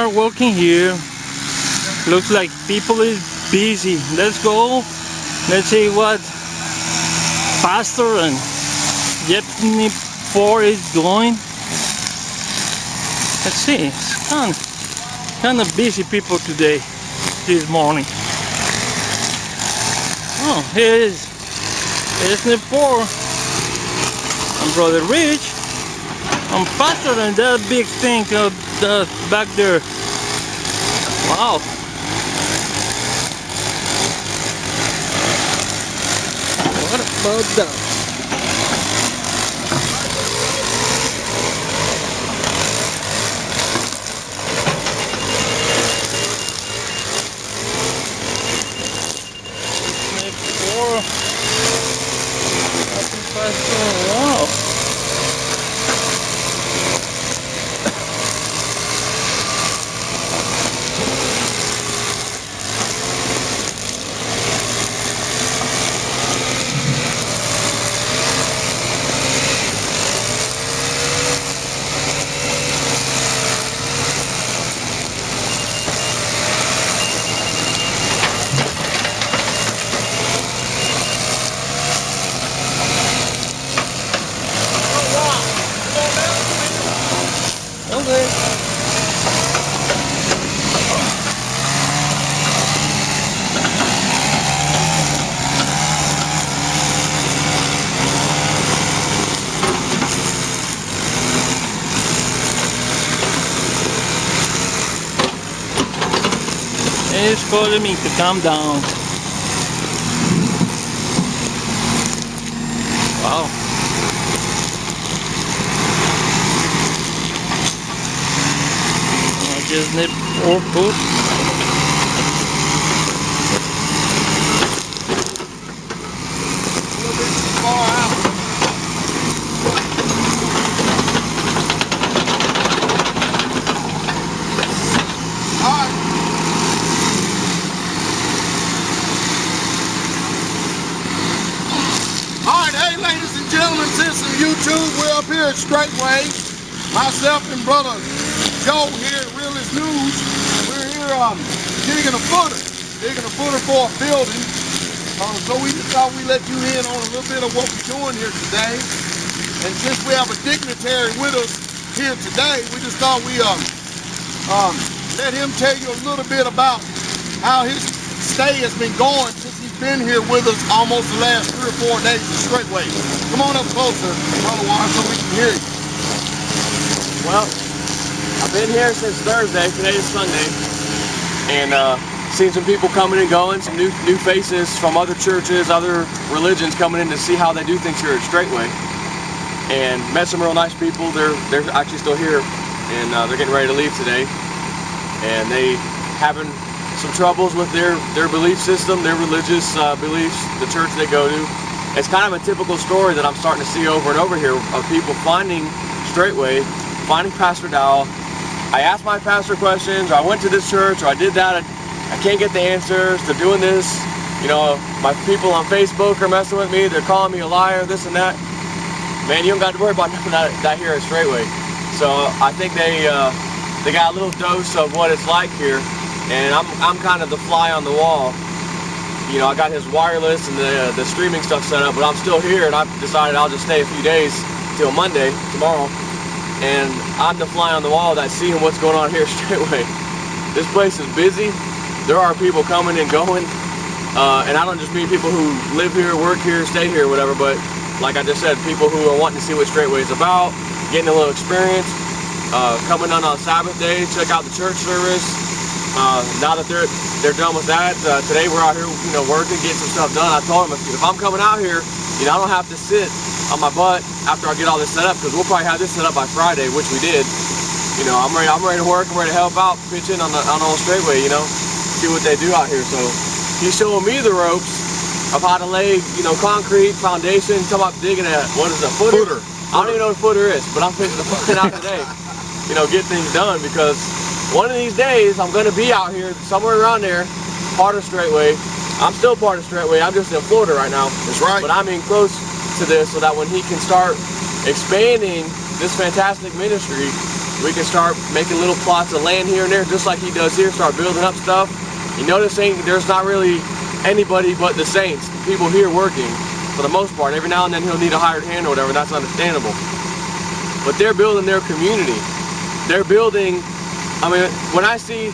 are walking here. Looks like people is busy. Let's go. Let's see what Pastor and Jsnip4 is doing. Let's see. It's kind of busy people today, this morning. Oh, here is Jsnip4 and Brother Rich and Pastor and that big thing back there. Wow. What about that? Wow. Okay. He's calling me to calm down. Wow. Jsnip4 food. Alright, hey ladies and gentlemen, since from YouTube, we're up here at Straightway. Myself and Brother Joe here at Realist News. We're here digging a footer for a building. So we just thought we'd let you in on a little bit of what we're doing here today. And since we have a dignitary with us here today, we just thought we let him tell you a little bit about how his stay has been going since he's been here with us almost the last 3 or 4 days at Straightway. Come on up closer, Brother Warren, so we can hear you. Well, I've been here since Thursday. Today is Sunday, and seen some people coming and going, some new faces from other churches, other religions coming in to see how they do things here at Straightway, and met some real nice people. They're actually still here, and they're getting ready to leave today, and they having some troubles with their belief system, their religious beliefs, the church they go to. It's kind of a typical story that I'm starting to see over and over here of people finding Straightway, finding Pastor Dowell. I asked my pastor questions, or I went to this church, or I did that. I can't get the answers. They're doing this. You know, my people on Facebook are messing with me. They're calling me a liar, this and that. Man, you don't got to worry about nothing that here at Straightway. So I think they got a little dose of what it's like here, and I'm kind of the fly on the wall. You know, I got his wireless and the streaming stuff set up, but I'm still here, and I've decided I'll just stay a few days till Monday, tomorrow. And I'm the fly on the wall that's seeing what's going on here Straightway. This place is busy. There are people coming and going. And I don't just mean people who live here, work here, stay here, whatever, but like I just said, people who are wanting to see what Straightway is about, getting a little experience, coming on Sabbath day, check out the church service. Now that they're done with that, today we're out here, you know, working, getting some stuff done. I told them if I'm coming out here, you know, I don't have to sit on my butt after I get all this set up, because we'll probably have this set up by Friday, which we did. You know, I'm ready to work, I'm ready to help out, pitch in on the old Straightway, you know, see what they do out here. So he's showing me the ropes of how to lay, you know, concrete, foundation, talking about digging a, what is it, a footer? I don't even know what a footer is, but I'm fixing to find out today. You know, get things done, because one of these days I'm going to be out here somewhere around there, part of Straightway. I'm still part of Straightway, I'm just in Florida right now. That's right. But I'm in close to this so that when he can start expanding this fantastic ministry, We can start making little plots of land here and there, just like he does here, start building up stuff. You notice there's not really anybody but the saints, people here working for the most part. Every now and then he'll need a hired hand or whatever, that's understandable. But they're building their community. They're building, I mean, when I see,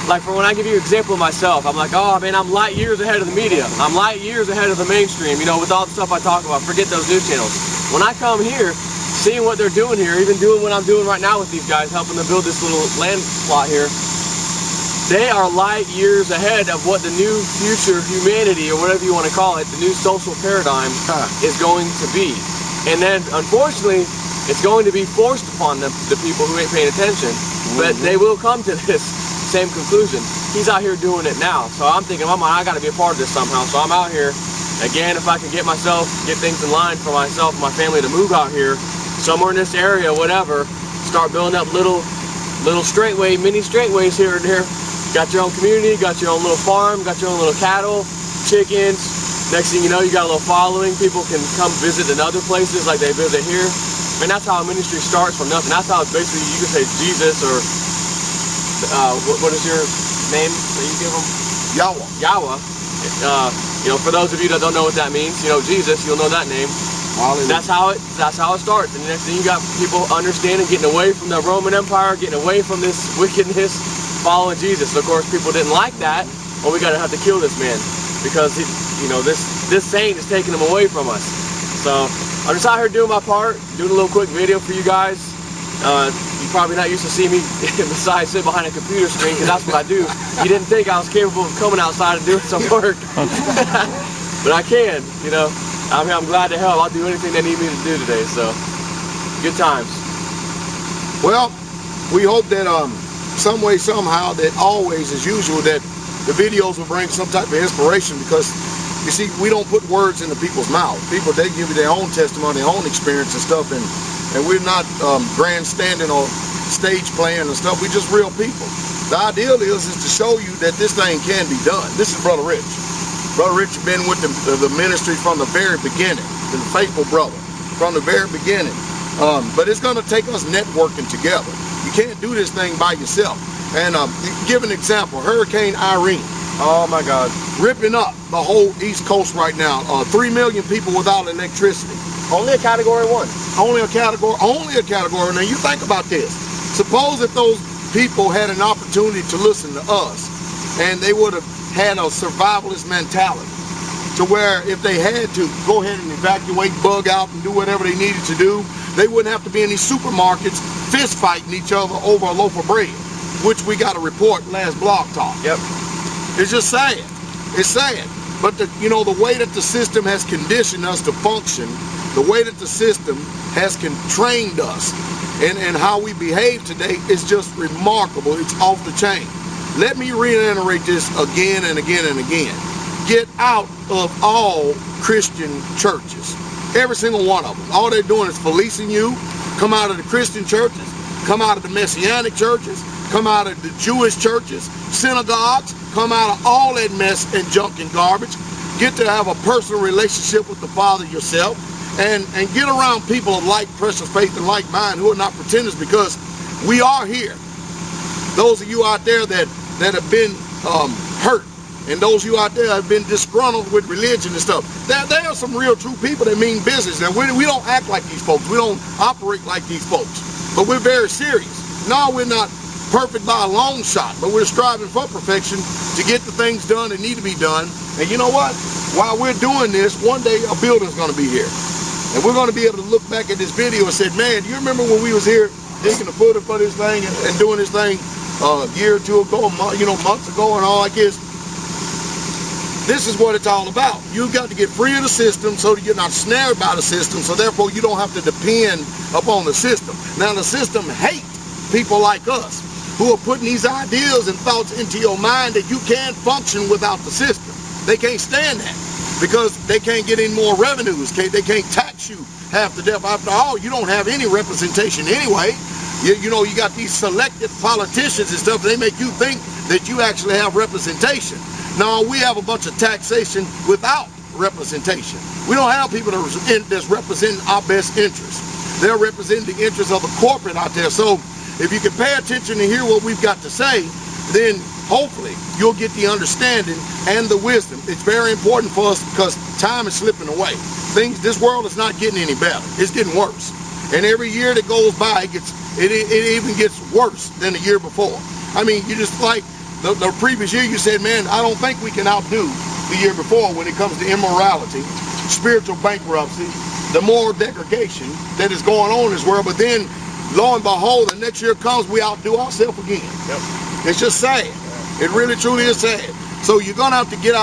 like when I give you an example of myself, I'm like, oh man, I'm light years ahead of the media. I'm light years ahead of the mainstream, you know, with all the stuff I talk about. Forget those news channels. When I come here, seeing what they're doing here, even doing what I'm doing right now with these guys, helping them build this little land plot here, they are light years ahead of what the new future humanity, or whatever you want to call it, the new social paradigm is going to be. And then, unfortunately, it's going to be forced upon the people who ain't paying attention, but they will come to this same conclusion. He's out here doing it now, so I'm thinking, I got to be a part of this somehow. So I'm out here, again, if I can get things in line for myself and my family to move out here, somewhere in this area, whatever, start building up little mini straightways here and there. Got your own community, got your own little farm, got your own little cattle, chickens. Next thing you know, you got a little following. People can come visit in other places like they visit here. I mean, that's how a ministry starts from nothing. That's how basically you can say Jesus or what is your name that you give them? Yahweh. Yahweh. You know, for those of you that don't know what that means, you know, Jesus, you'll know that name. Hallelujah. That's how it starts. And the next thing you got people understanding, getting away from the Roman Empire, getting away from this wickedness, following Jesus. So of course people didn't like that. Well, we gotta have to kill this man because you know, this saint is taking him away from us. So I'm just out here doing my part, doing a little quick video for you guys. You're probably not used to seeing me besides sit behind a computer screen, because that's what I do. You didn't think I was capable of coming outside and doing some work. But I can, you know. I'm glad to help. I'll do anything they need me to do today, so good times. Well, we hope that some way, somehow, that always, as usual, that the videos will bring some type of inspiration, because you see, we don't put words into people's mouths. People, they give you their own testimony, their own experience and stuff, and we're not grandstanding or stage playing and stuff. We're just real people. The ideal is to show you that this thing can be done. This is Brother Rich. Brother Rich has been with the ministry from the very beginning, the faithful brother, from the very beginning. But it's going to take us networking together. You can't do this thing by yourself. And give an example, Hurricane Irene. Oh my God. Ripping up the whole East Coast right now. 3 million people without electricity. Only a category 1. Only a category. Now you think about this. Suppose if those people had an opportunity to listen to us, and they would have had a survivalist mentality, to where if they had to go ahead and evacuate, bug out, and do whatever they needed to do, they wouldn't have to be in these supermarkets fist fighting each other over a loaf of bread, which we got a report last blog talk. Yep. It's just sad. It's sad. But you know, the way that the system has conditioned us to function, the way that the system has trained us, and how we behave today is just remarkable. It's off the chain. Let me reiterate this again and again and again. Get out of all Christian churches. Every single one of them. All they're doing is policing you. Come out of the Christian churches. Come out of the Messianic churches. Come out of the Jewish churches. Synagogues. Come out of all that mess and junk and garbage. Get to have a personal relationship with the Father yourself. And get around people of like precious faith and like mind who are not pretenders, because we are here. Those of you out there that have been hurt, and those of you out there that have been disgruntled with religion and stuff, there are some real true people that mean business. And we don't act like these folks. We don't operate like these folks. But we're very serious. No, we're not perfect by a long shot, but we're striving for perfection to get the things done that need to be done. And you know what? While we're doing this, one day a building's going to be here. And we're going to be able to look back at this video and say, man, do you remember when we was here digging the footer for this thing and doing this thing a year or two ago, months ago and all like this? This is what it's all about. You've got to get free of the system so that you're not snared by the system, so therefore you don't have to depend upon the system. Now the system hates people like us who are putting these ideas and thoughts into your mind that you can't function without the system. They can't stand that, because they can't get any more revenues. They can't tax you half to death. After all, you don't have any representation anyway. You know, you got these selected politicians and stuff, and they make you think that you actually have representation. No, we have a bunch of taxation without representation. We don't have people that's representing our best interests. They're representing the interests of the corporate out there. So if you can pay attention and hear what we've got to say, then hopefully you'll get the understanding and the wisdom. It's very important for us because time is slipping away. This world is not getting any better. It's getting worse. And every year that goes by, it even gets worse than the year before. I mean, you just like the previous year, you said, man, I don't think we can outdo the year before when it comes to immorality, spiritual bankruptcy, the moral degradation that is going on in this world. But then, lo and behold, the next year comes, we outdo ourselves again. Yep. It's just sad. It really, truly is sad. So you're going to have to get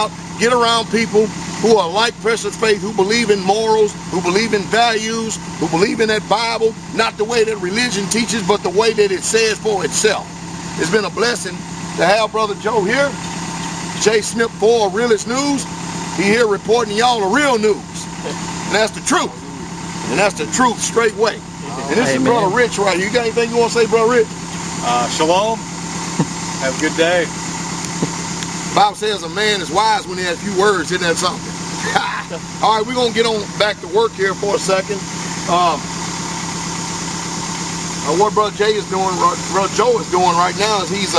around people who are like Precious Faith, who believe in morals, who believe in values, who believe in that Bible, not the way that religion teaches, but the way that it says for itself. It's been a blessing to have Brother Joe here, Jsnip4 Realest News. He here reporting y'all the real news. And that's the truth. And that's the truth straight way. And this is Brother Rich right here. You got anything you want to say, Brother Rich? Shalom. Have a good day. The Bible says a man is wise when he has few words. Isn't that something? All right, we're going to get on back to work here for a second. What Brother Joe is doing right now is he's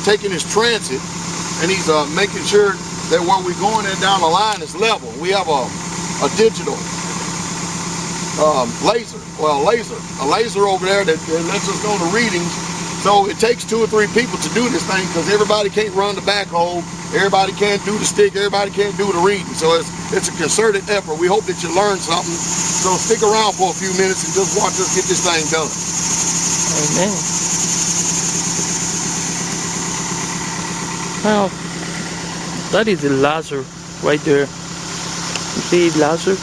taking his transit and he's making sure that where we're going there down the line is level. We have a digital laser over there that lets us know the readings. So it takes 2 or 3 people to do this thing because everybody can't run the backhoe, everybody can't do the stick, everybody can't do the reading. So it's a concerted effort. We hope that you learn something. So stick around for a few minutes and just watch us get this thing done. Amen. Well, that is the laser right there. You see laser?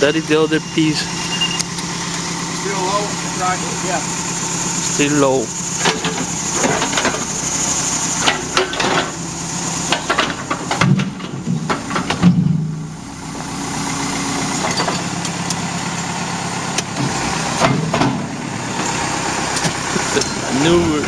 That is the other piece. Still low? Right. Yeah. Still low. Maneuver.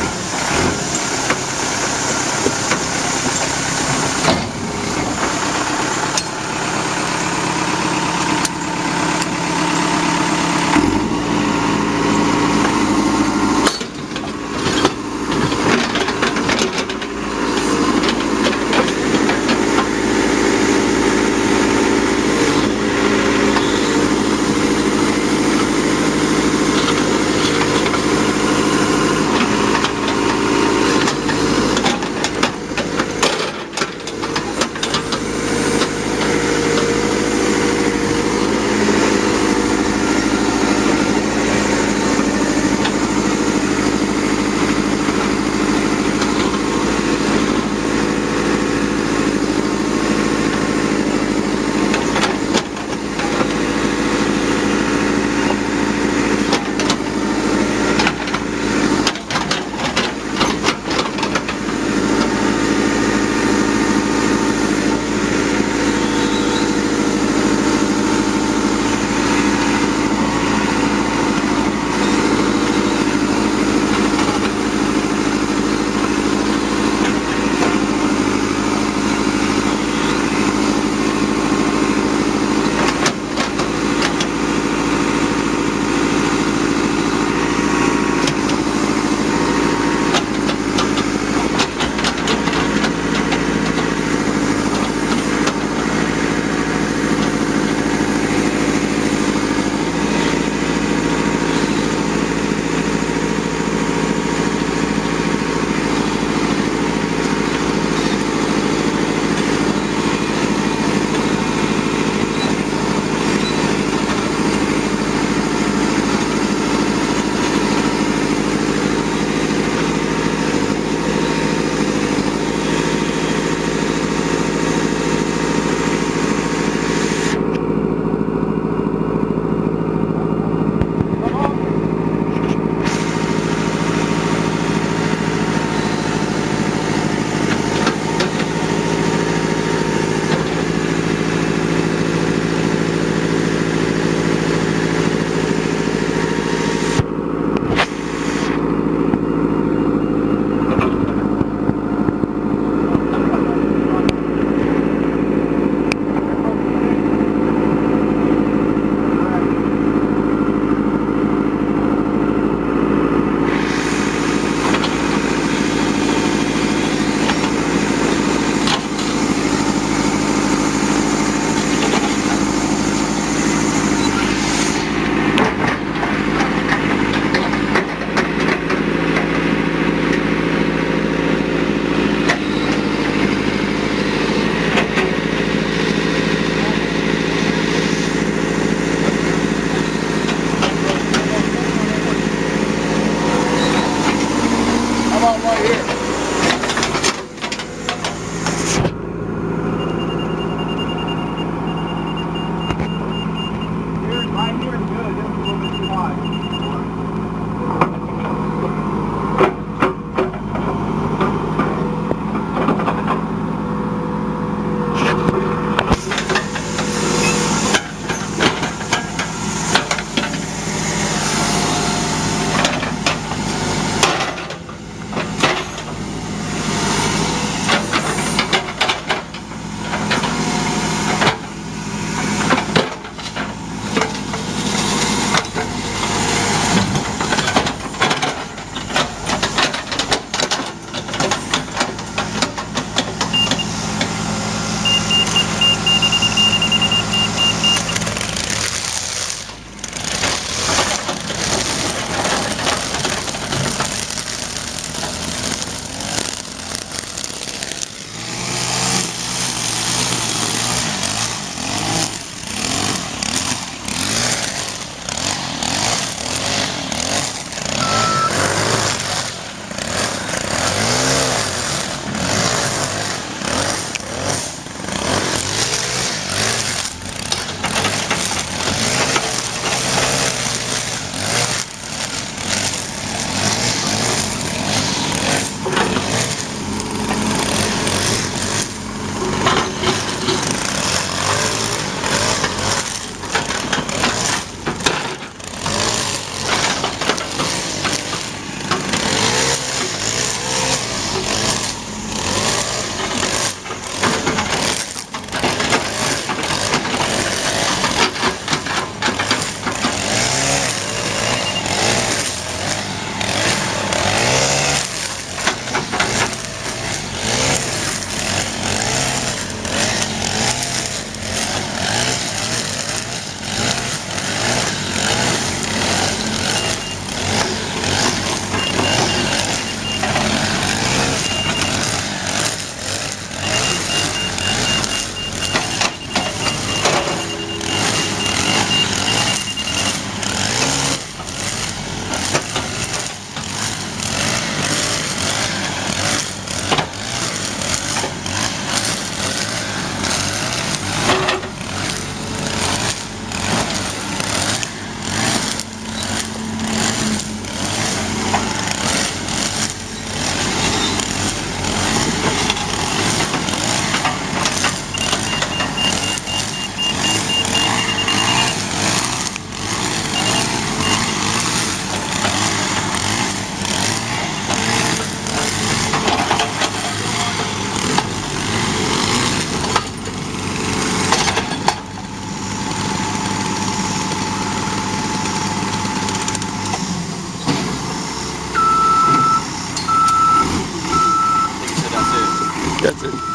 That's it.